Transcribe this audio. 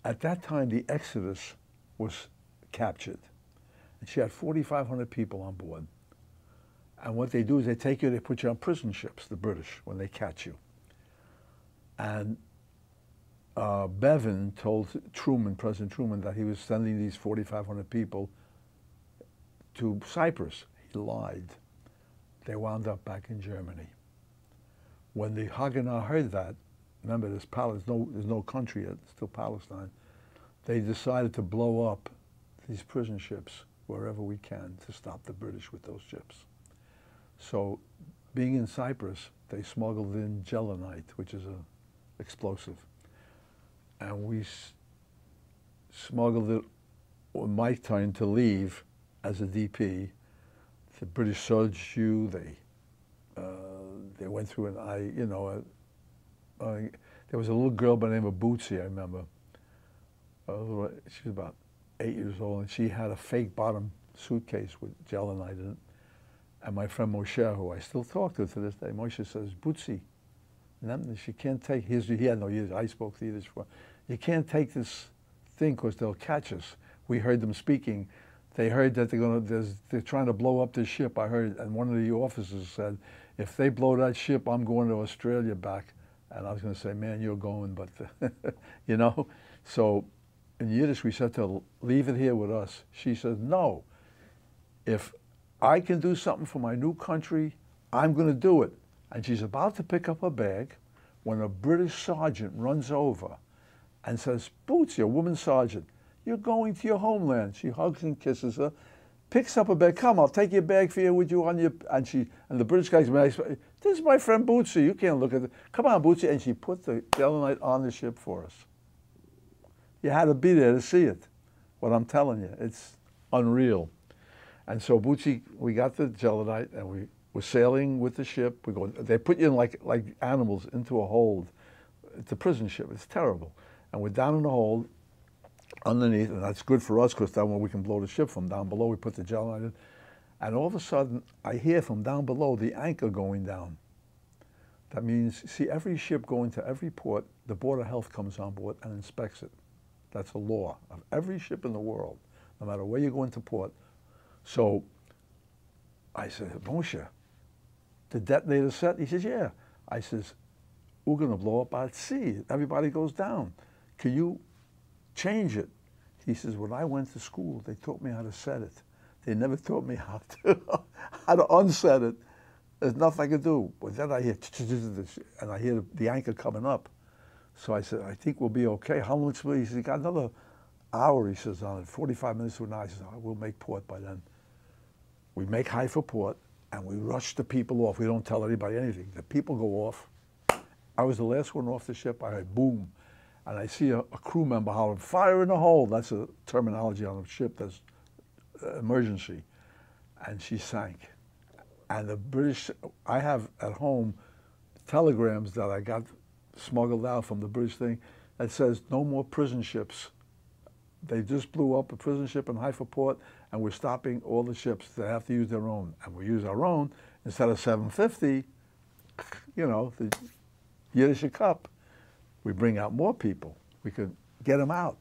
At that time, the Exodus was captured. And she had 4,500 people on board. And what they do is they take you, they put you on prison ships, the British, when they catch you. And Bevan told Truman, President Truman, that he was sending these 4,500 people to Cyprus. He lied. They wound up back in Germany. When the Haganah heard that, remember there's no country yet, it's still Palestine, they decided to blow up these prison ships wherever we can to stop the British with those ships. So being in Cyprus, they smuggled in gelignite, which is an explosive. And we smuggled it on my time to leave as a DP. The British searched you, they went through an there was a little girl by the name of Bootsy, I remember. She was about 8 years old, and she had a fake bottom suitcase with gelignite in it. And my friend Moshe, who I still talk to this day, Moshe says, Bootsy, she can't take, he had no Yiddish, I spoke the Yiddish for, you can't take this thing because they'll catch us. We heard them speaking. They heard that they're trying to blow up this ship, I heard, and one of the officers said, if they blow that ship, I'm going to Australia back. And I was going to say, man, you're going, but, you know? So in Yiddish, we said to her, leave it here with us. She says, no. If I can do something for my new country, I'm going to do it. And she's about to pick up her bag when a British sergeant runs over and says, Bootsy, a woman sergeant, you're going to your homeland. She hugs and kisses her, picks up a bag. Come, I'll take your bag for you with you on your, and the British guy's, this is my friend Bootsy. You can't look at it. Come on, Bootsy. And she put the gelignite on the ship for us. You had to be there to see it. What I'm telling you, it's unreal. And so Bootsy, we got the gelignite, and we were sailing with the ship. They put you in like animals into a hold. It's a prison ship. It's terrible. And we're down in the hold underneath, and that's good for us because that's where we can blow the ship from. Down below, we put the gelignite in. And all of a sudden, I hear from down below the anchor going down. That means, see, every ship going to every port, the Board of Health comes on board and inspects it. That's a law of every ship in the world, no matter where you go into port. So I said, Moshe, the detonator set? He says, yeah. I says, we're going to blow up at sea. Everybody goes down. Can you change it? He says, when I went to school, they taught me how to set it. They never taught me how to unset it. There's nothing I could do. But then I hear, and I hear the anchor coming up. So I said, I think we'll be okay. How much will he? He said, got another hour, he says, on it, 45 minutes to an hour. He says, we'll make port by then. We make Haifa port, and we rush the people off. We don't tell anybody anything. The people go off. I was the last one off the ship. I heard boom. And I see a crew member hollering, fire in the hole. That's a terminology on a ship that's emergency. And she sank. And the British, I have at home telegrams that I got smuggled out from the British thing that says no more prison ships. They just blew up a prison ship in Haifa port, and we're stopping all the ships. They have to use their own. And we use our own. Instead of 750, you know, the Yiddish cup, we bring out more people. We could get them out.